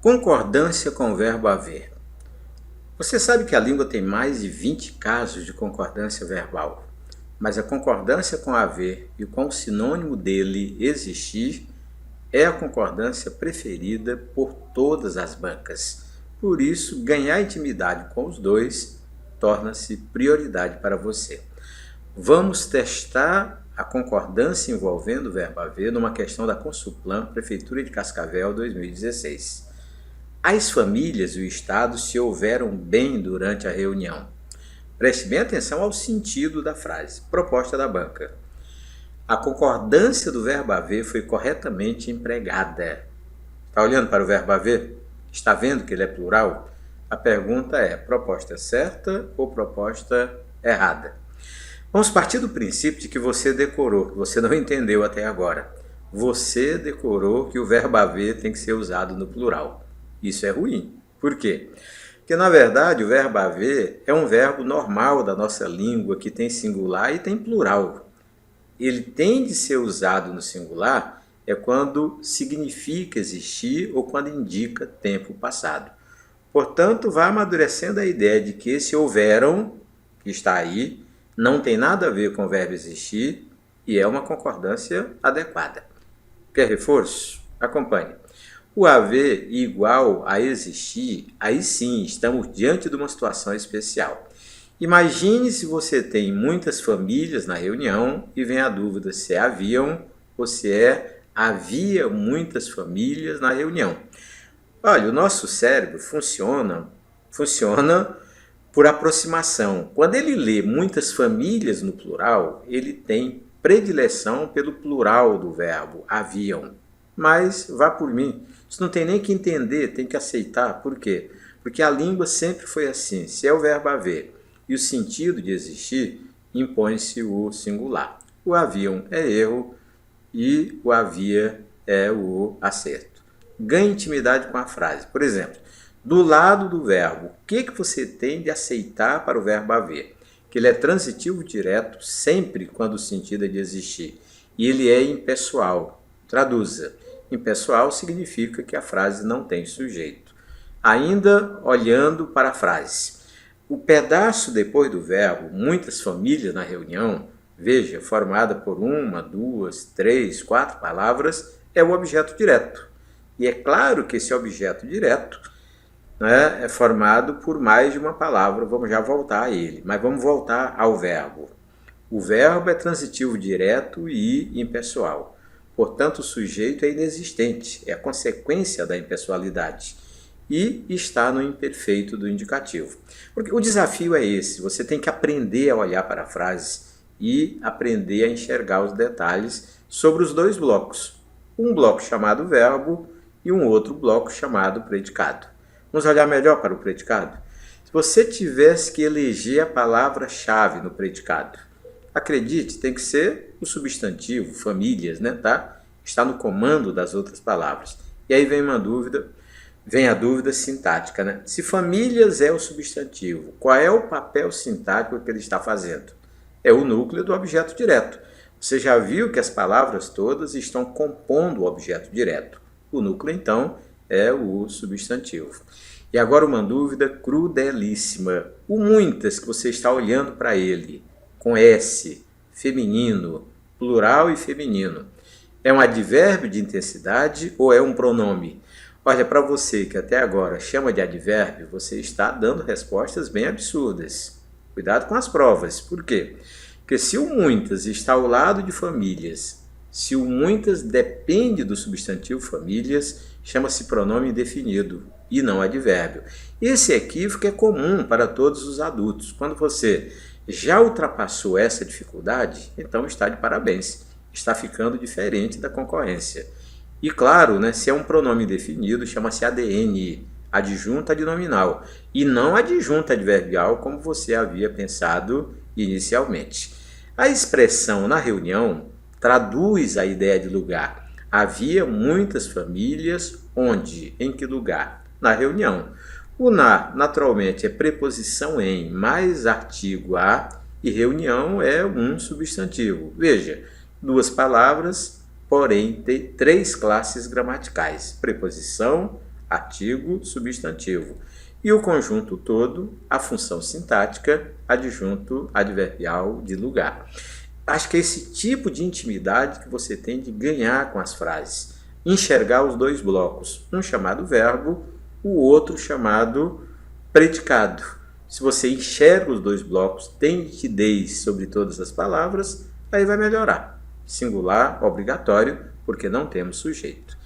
Concordância com o verbo haver. Você sabe que a língua tem mais de 20 casos de concordância verbal, mas a concordância com haver e com o sinônimo dele existir é a concordância preferida por todas as bancas. Por isso, ganhar intimidade com os dois torna-se prioridade para você. Vamos testar a concordância envolvendo o verbo haver numa questão da Consulplan, Prefeitura de Cascavel, 2016. As famílias e o Estado se houveram bem durante a reunião. Preste bem atenção ao sentido da frase. Proposta da banca. A concordância do verbo haver foi corretamente empregada. Está olhando para o verbo haver? Está vendo que ele é plural? A pergunta é: proposta certa ou proposta errada? Vamos partir do princípio de que você decorou, que você não entendeu até agora. Você decorou que o verbo haver tem que ser usado no plural. Isso é ruim. Por quê? Porque, na verdade, o verbo haver é um verbo normal da nossa língua, que tem singular e tem plural. Ele tem de ser usado no singular quando significa existir ou quando indica tempo passado. Portanto, vai amadurecendo a ideia de que esse houveram, que está aí, não tem nada a ver com o verbo existir e é uma concordância adequada. Quer reforço? Acompanhe. O haver igual a existir, aí sim estamos diante de uma situação especial. Imagine se você tem muitas famílias na reunião e vem a dúvida se haviam ou se havia muitas famílias na reunião. Olha, o nosso cérebro funciona por aproximação. Quando ele lê muitas famílias no plural, ele tem predileção pelo plural do verbo haviam. Mas vá por mim. Isso não tem nem que entender, tem que aceitar. Por quê? Porque a língua sempre foi assim. Se é o verbo haver e o sentido de existir, impõe-se o singular. O haviam é erro e o havia é o acerto. Ganhe intimidade com a frase. Por exemplo, do lado do verbo, o que você tem de aceitar para o verbo haver? Que ele é transitivo direto sempre quando o sentido é de existir. E ele é impessoal. Traduza. Impessoal significa que a frase não tem sujeito. Ainda olhando para a frase. O pedaço depois do verbo, muitas famílias na reunião, veja, formada por uma, duas, três, quatro palavras, é o objeto direto. E é claro que esse objeto direto é formado por mais de uma palavra, vamos já voltar a ele, mas vamos voltar ao verbo. O verbo é transitivo direto e impessoal. Portanto, o sujeito é inexistente, é a consequência da impessoalidade e está no imperfeito do indicativo. Porque o desafio é esse, você tem que aprender a olhar para a frase e aprender a enxergar os detalhes sobre os dois blocos. Um bloco chamado verbo e um outro bloco chamado predicado. Vamos olhar melhor para o predicado? Se você tivesse que eleger a palavra-chave no predicado, acredite, tem que ser o substantivo, famílias, né, tá? Está no comando das outras palavras. E aí vem a dúvida sintática, né? Se famílias é o substantivo, qual é o papel sintático que ele está fazendo? É o núcleo do objeto direto. Você já viu que as palavras todas estão compondo o objeto direto. O núcleo, então, é o substantivo. E agora uma dúvida crudelíssima. O muitas que você está olhando para ele, com S, feminino, plural e feminino. É um advérbio de intensidade ou é um pronome? Olha, para você que até agora chama de advérbio, você está dando respostas bem absurdas. Cuidado com as provas. Por quê? Porque se o muitas está ao lado de famílias, se o muitas depende do substantivo famílias, chama-se pronome indefinido e não advérbio. Esse equívoco é comum para todos os adultos. Quando você já ultrapassou essa dificuldade, então está de parabéns. Está ficando diferente da concorrência. E claro, né, se é um pronome definido, chama-se ADN, adjunta adnominal, e não adjunta adverbial, como você havia pensado inicialmente. A expressão na reunião traduz a ideia de lugar. Havia muitas famílias onde? Em que lugar? Na reunião. O na, naturalmente, é preposição em mais artigo a e reunião é um substantivo. Veja, duas palavras, porém tem três classes gramaticais. Preposição, artigo, substantivo. E o conjunto todo, a função sintática, adjunto adverbial de lugar. Acho que é esse tipo de intimidade que você tem de ganhar com as frases. Enxergar os dois blocos, um chamado verbo, o outro chamado predicado. Se você enxerga os dois blocos, tem nitidez sobre todas as palavras, aí vai melhorar. Singular, obrigatório, porque não temos sujeito.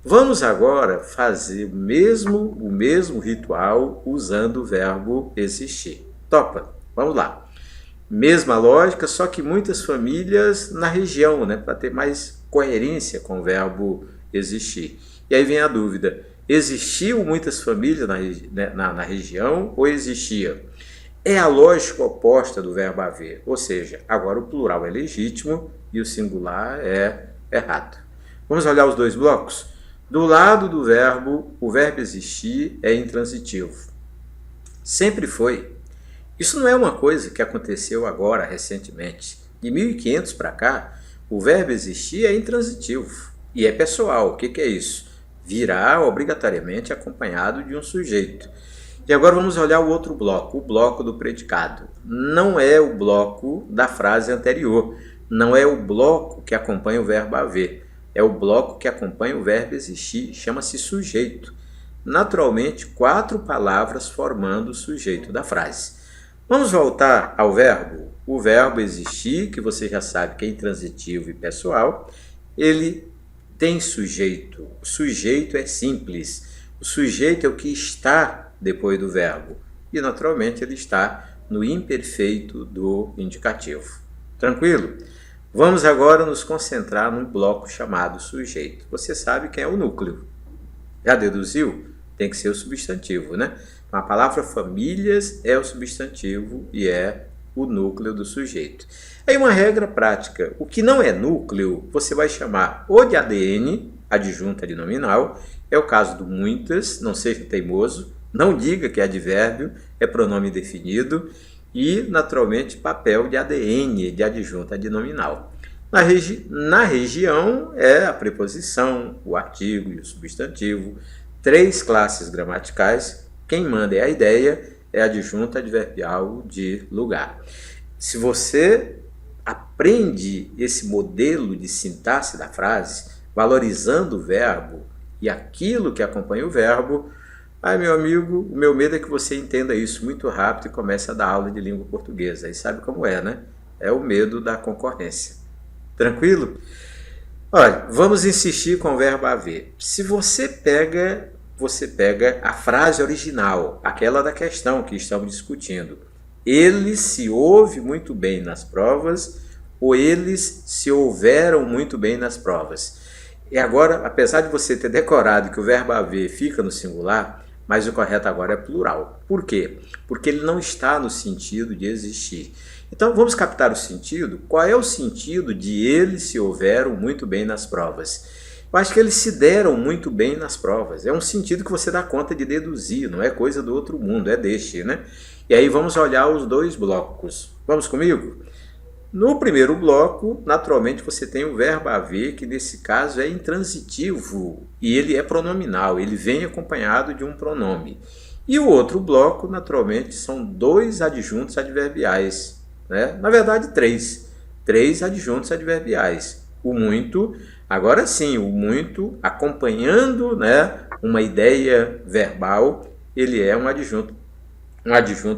Vamos agora fazer o mesmo ritual usando o verbo existir. Topa? Vamos lá. Mesma lógica, só que muitas famílias na região, né, para ter mais coerência com o verbo existir. E aí vem a dúvida, existiu muitas famílias na região ou existia? É a lógica oposta do verbo haver, ou seja, agora o plural é legítimo e o singular é errado. Vamos olhar os dois blocos? Do lado do verbo, o verbo existir é intransitivo. Sempre foi. Isso não é uma coisa que aconteceu agora, recentemente. De 1500 para cá, o verbo existir é intransitivo e é pessoal. O que é isso? Virá obrigatoriamente acompanhado de um sujeito. E agora vamos olhar o outro bloco, o bloco do predicado. Não é o bloco da frase anterior, não é o bloco que acompanha o verbo haver. É o bloco que acompanha o verbo existir, chama-se sujeito. Naturalmente, 4 palavras formando o sujeito da frase. Vamos voltar ao verbo. O verbo existir, que você já sabe que é intransitivo e pessoal, ele tem sujeito. O sujeito é simples. O sujeito é o que está depois do verbo. E, naturalmente, ele está no imperfeito do indicativo. Tranquilo? Vamos agora nos concentrar num bloco chamado sujeito. Você sabe quem é o núcleo. Já deduziu? Tem que ser o substantivo, né? A palavra famílias é o substantivo e é o núcleo do sujeito. Aí uma regra prática. O que não é núcleo, você vai chamar ou de ADN, adjunta de nominal. É o caso do muitas, não seja teimoso. Não diga que é advérbio, é pronome definido. E, naturalmente, papel de ADN, de adjunta de nominal. Na região é a preposição, o artigo e o substantivo. 3 classes gramaticais. Quem manda é a ideia, é adjunta adverbial de lugar. Se você aprende esse modelo de sintaxe da frase, valorizando o verbo e aquilo que acompanha o verbo, ai, meu amigo, o meu medo é que você entenda isso muito rápido e comece a dar aula de língua portuguesa. E sabe como é, né? É o medo da concorrência. Tranquilo? Olha, vamos insistir com o verbo haver. Se você pega a frase original, aquela da questão que estamos discutindo. Eles se ouve muito bem nas provas ou eles se houveram muito bem nas provas. E agora, apesar de você ter decorado que o verbo haver fica no singular, mas o correto agora é plural. Por quê? Porque ele não está no sentido de existir. Então, vamos captar o sentido? Qual é o sentido de eles se houveram muito bem nas provas? Eu acho que eles se deram muito bem nas provas. É um sentido que você dá conta de deduzir, não é coisa do outro mundo, é deste, né? E aí vamos olhar os dois blocos. Vamos comigo? No primeiro bloco, naturalmente, você tem o verbo haver, que nesse caso é intransitivo e ele é pronominal, ele vem acompanhado de um pronome. E o outro bloco, naturalmente, são 2 adjuntos adverbiais, né? Na verdade, 3 adjuntos adverbiais. O muito, agora sim, o muito acompanhando, né, uma ideia verbal, ele é um adjunto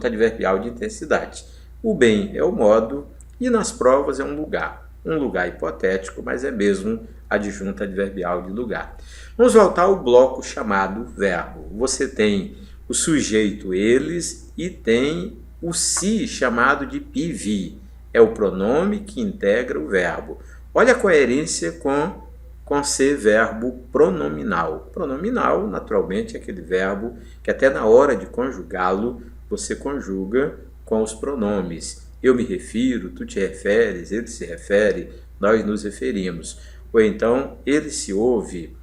adverbial de intensidade. O bem é o modo e nas provas é um lugar hipotético, mas é mesmo adjunto adverbial de lugar. Vamos voltar ao bloco chamado verbo. Você tem o sujeito eles e tem o se chamado de PV. É o pronome que integra o verbo. Olha a coerência com ser verbo pronominal. Pronominal, naturalmente, é aquele verbo que até na hora de conjugá-lo, você conjuga com os pronomes. Eu me refiro, tu te referes, ele se refere, nós nos referimos. Ou então, ele se ouve,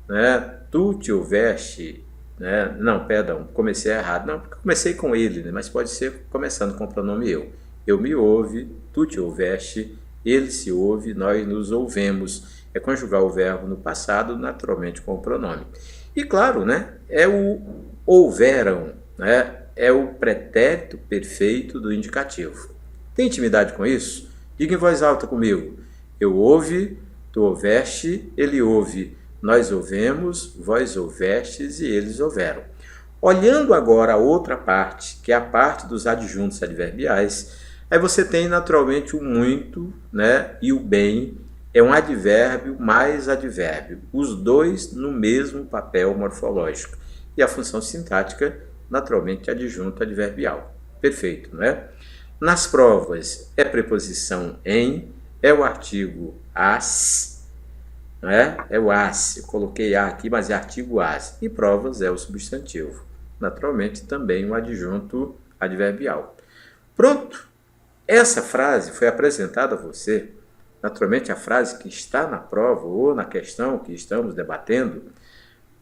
né? Tu te ouveste, né? Não, perdão, comecei errado. Não, porque comecei com ele, né? Mas pode ser começando com o pronome eu. Eu me ouve, tu te ouveste, ele se ouve, nós nos ouvemos. É conjugar o verbo no passado, naturalmente, com o pronome. E claro, né, é o houveram, né, é o pretérito perfeito do indicativo. Tem intimidade com isso? Diga em voz alta comigo. Eu houve, tu houveste, ele houve, nós houvemos, vós houvestes e eles houveram. Olhando agora a outra parte, que é a parte dos adjuntos adverbiais, aí você tem naturalmente o muito, né, e o bem é um advérbio mais advérbio, os dois no mesmo papel morfológico. E a função sintática, naturalmente, adjunto adverbial. Perfeito, não é? Nas provas, é preposição em, é o artigo as, não é? É o as, eu coloquei a aqui, mas é artigo as. E provas é o substantivo. Naturalmente, também um adjunto adverbial. Pronto! Essa frase foi apresentada a você, naturalmente a frase que está na prova ou na questão que estamos debatendo,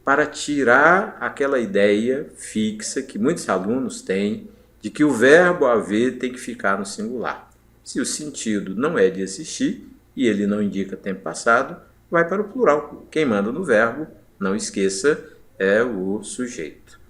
para tirar aquela ideia fixa que muitos alunos têm de que o verbo haver tem que ficar no singular. Se o sentido não é de existir e ele não indica tempo passado, vai para o plural. Quem manda no verbo, não esqueça, é o sujeito.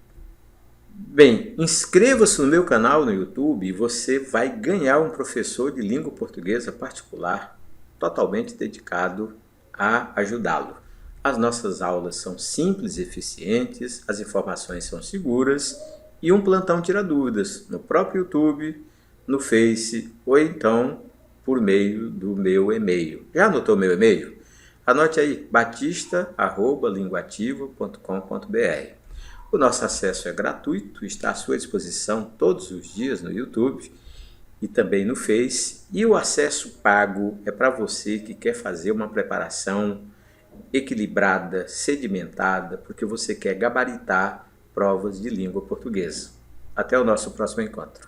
Bem, inscreva-se no meu canal no YouTube e você vai ganhar um professor de língua portuguesa particular totalmente dedicado a ajudá-lo. As nossas aulas são simples e eficientes, as informações são seguras e um plantão tira dúvidas no próprio YouTube, no Face ou então por meio do meu e-mail. Já anotou meu e-mail? Anote aí, batista@linguativa.com.br. O nosso acesso é gratuito, está à sua disposição todos os dias no YouTube e também no Face. E o acesso pago é para você que quer fazer uma preparação equilibrada, sedimentada, porque você quer gabaritar provas de língua portuguesa. Até o nosso próximo encontro.